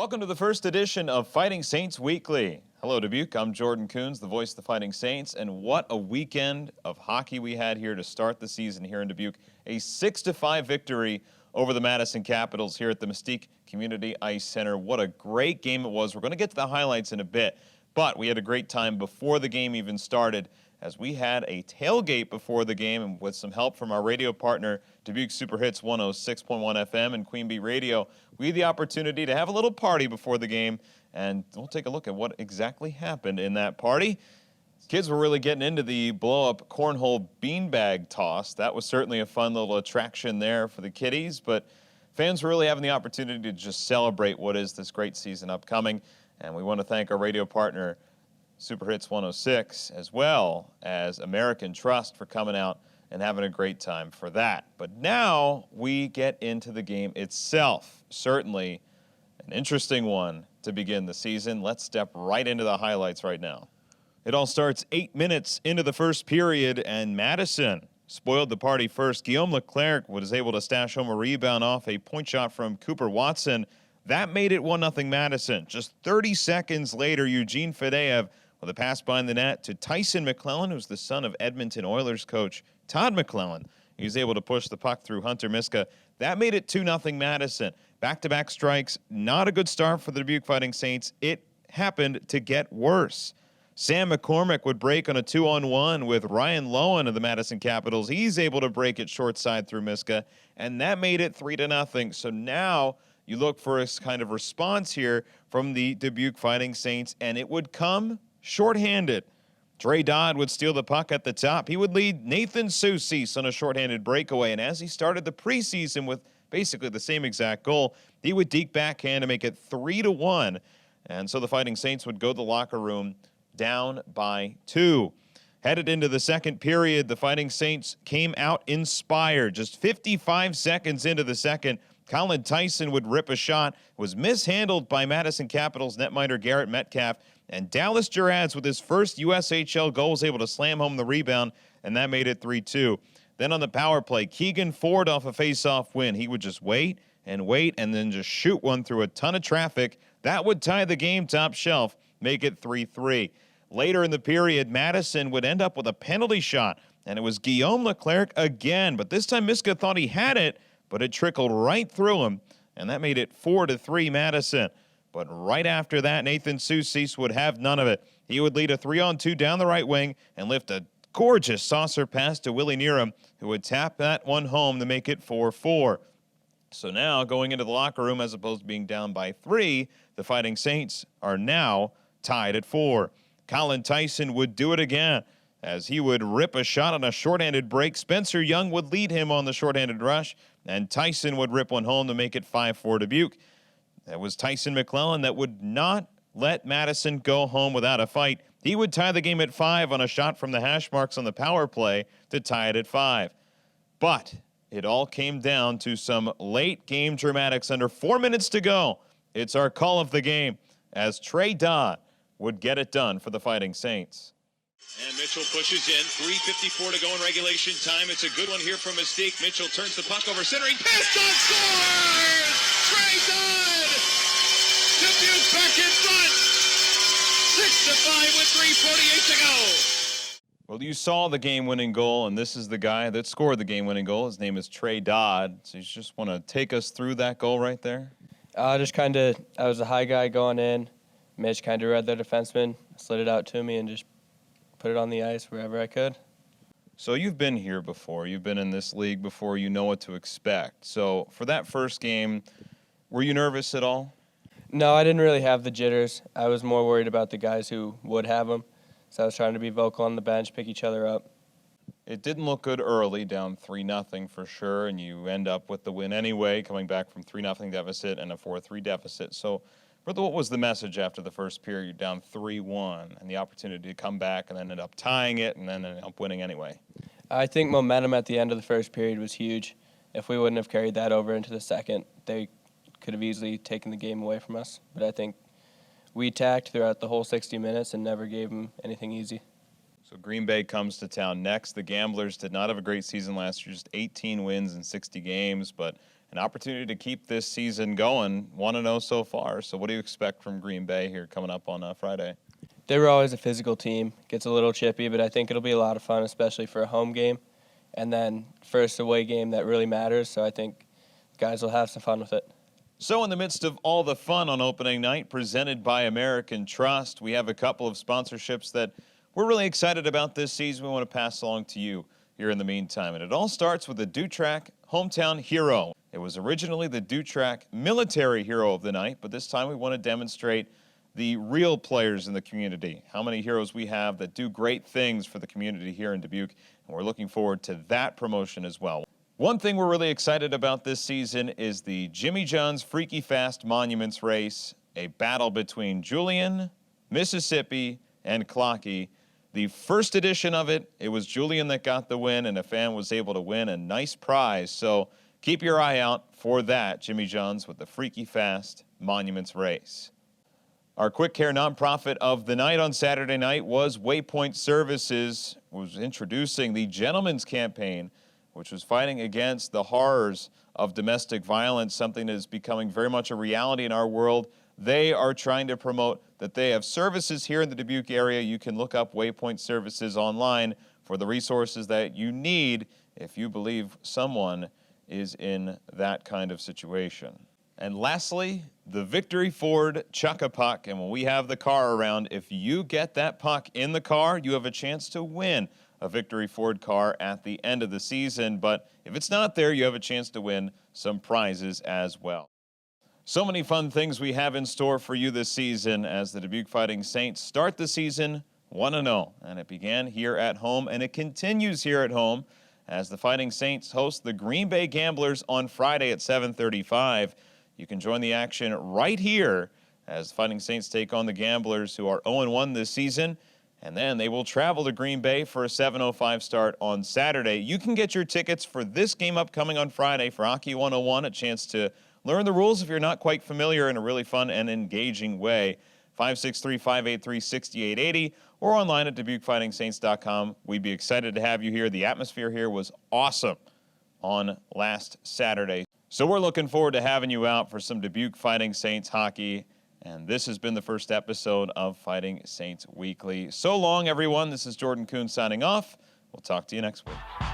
Welcome to the first edition of Fighting Saints Weekly. Hello, Dubuque. I'm Jordan Coons, the voice of the Fighting Saints, and what a weekend of hockey we had here to start the season here in Dubuque. A 6-5 victory over the Madison Capitals here at the Mystique Community Ice Center. What a great game it was. We're going to get to the highlights in a bit, but we had a great time before the game even started, as we had a tailgate before the game, and with some help from our radio partner, Dubuque Super Hits 106.1 FM and Queen Bee Radio, we had the opportunity to have a little party before the game, and we'll take a look at what exactly happened in that party. Kids were really getting into the blow-up cornhole beanbag toss. That was certainly a fun little attraction there for the kiddies, but fans were really having the opportunity to just celebrate what is this great season upcoming, and we want to thank our radio partner, Super Hits 106, as well as American Trust, for coming out and having a great time for that. But now we get into the game itself. Certainly an interesting one to begin the season. Let's step right into the highlights right now. It all starts 8 minutes into the first period, and Madison spoiled the party first. Guillaume Leclerc was able to stash home a rebound off a point shot from Cooper Watson. That made it 1-0 Madison. Just 30 seconds later, Eugene Fadeev with a pass behind the net to Tyson McClellan, who's the son of Edmonton Oilers coach Todd McClellan. He was able to push the puck through Hunter Miska. That made it 2-0 Madison. Back-to-back strikes, not a good start for the Dubuque Fighting Saints. It happened to get worse. Sam McCormick would break on a 2-on-1 with Ryan Lowen of the Madison Capitals. He's able to break it short side through Miska, and that made it 3-0. So now you look for a kind of response here from the Dubuque Fighting Saints, and it would come shorthanded. Trey Dodd would steal the puck at the top. He would lead Nathan Soucis on a shorthanded breakaway, and as he started the preseason with basically the same exact goal, he would deke backhand to make it 3-1, and so the Fighting Saints would go to the locker room down by 2. Headed into the second period, the Fighting Saints came out inspired. Just 55 seconds into the second, Colin Tyson would rip a shot, was mishandled by Madison Capitals netminder Garrett Metcalf, and Dallas Gerads, with his first USHL goal, was able to slam home the rebound, and that made it 3-2. Then on the power play, Keegan Ford off a face-off win. He would just wait, and then just shoot one through a ton of traffic. That would tie the game top shelf, make it 3-3. Later in the period, Madison would end up with a penalty shot, and it was Guillaume Leclerc again, but this time Miska thought he had it, but it trickled right through him, and that made it 4-3 Madison. But right after that, Nathan Soucis would have none of it. He would lead a 3-on-2 down the right wing and lift a gorgeous saucer pass to Willie Neerum, who would tap that one home to make it 4-4. So now, going into the locker room, as opposed to being down by 3, the Fighting Saints are now tied at 4. Colin Tyson would do it again, as he would rip a shot on a shorthanded break. Spencer Young would lead him on the shorthanded rush, and Tyson would rip one home to make it 5-4 Dubuque. That was Tyson McClellan that would not let Madison go home without a fight. He would tie the game at 5 on a shot from the hash marks on the power play to tie it at 5. But it all came down to some late game dramatics under 4 minutes to go. It's our call of the game, as Trey Dodd would get it done for the Fighting Saints. And Mitchell pushes in. 3:54 to go in regulation time. It's a good one here from Mystique. Mitchell turns the puck over, centering. Pass, Dodd scores! Trey Dodd! Dubuque back in front! 6-5 with 3:48 to go. Well, you saw the game-winning goal, and this is the guy that scored the game-winning goal. His name is Trey Dodd. So you just want to take us through that goal right there? I was a high guy going in. Mitch kind of read the defenseman, slid it out to me, and just put it on the ice wherever I could. So you've been here before. You've been in this league before. You know what to expect. So for that first game, were you nervous at all? No, I didn't really have the jitters. I was more worried about the guys who would have them. So I was trying to be vocal on the bench, pick each other up. It didn't look good early, down 3-0 for sure, and you end up with the win anyway, coming back from 3-0 deficit and a 4-3 deficit. So, brother, what was the message after the first period, down 3-1, and the opportunity to come back and then end up tying it and then end up winning anyway? I think momentum at the end of the first period was huge. If we wouldn't have carried that over into the second, they could have easily taken the game away from us. But I think we attacked throughout the whole 60 minutes and never gave them anything easy. So Green Bay comes to town next. The Gamblers did not have a great season last year, just 18 wins in 60 games, but an opportunity to keep this season going. 1-0 so far. So what do you expect from Green Bay here coming up on Friday? They were always a physical team. Gets a little chippy, but I think it'll be a lot of fun, especially for a home game. And then first away game that really matters, so I think guys will have some fun with it. So in the midst of all the fun on opening night presented by American Trust, we have a couple of sponsorships that we're really excited about this season. We want to pass along to you here in the meantime. And it all starts with the Dubuque Hometown Hero. It was originally the Dubuque Military Hero of the Night, but this time we want to demonstrate the real players in the community, how many heroes we have that do great things for the community here in Dubuque, and we're looking forward to that promotion as well. One thing we're really excited about this season is the Jimmy John's Freaky Fast Monuments Race, a battle between Julian, Mississippi, and Clocky. The first edition of it, it was Julian that got the win, and a fan was able to win a nice prize. So keep your eye out for that, Jimmy John's with the Freaky Fast Monuments Race. Our quick care nonprofit of the night on Saturday night was Waypoint Services, was introducing the Gentlemen's Campaign, which was fighting against the horrors of domestic violence, something that is becoming very much a reality in our world. They are trying to promote that they have services here in the Dubuque area. You can look up Waypoint Services online for the resources that you need if you believe someone is in that kind of situation. And lastly, the Victory Ford Chuck-a-Puck. And when we have the car around, if you get that puck in the car, you have a chance to win a Victory Ford car at the end of the season. But if it's not there, you have a chance to win some prizes as well. So many fun things we have in store for you this season as the Dubuque Fighting Saints start the season 1-0. And it began here at home, and it continues here at home as the Fighting Saints host the Green Bay Gamblers on Friday at 7:35. You can join the action right here as Fighting Saints take on the Gamblers, who are 0-1 this season. And then they will travel to Green Bay for a 7:05 start on Saturday. You can get your tickets for this game upcoming on Friday for Hockey 101, a chance to learn the rules if you're not quite familiar in a really fun and engaging way. 563-583-6880 or online at DubuqueFightingSaints.com. We'd be excited to have you here. The atmosphere here was awesome on last Saturday. So we're looking forward to having you out for some Dubuque Fighting Saints hockey. And this has been the first episode of Fighting Saints Weekly. So long, everyone. This is Jordan Kuhn signing off. We'll talk to you next week.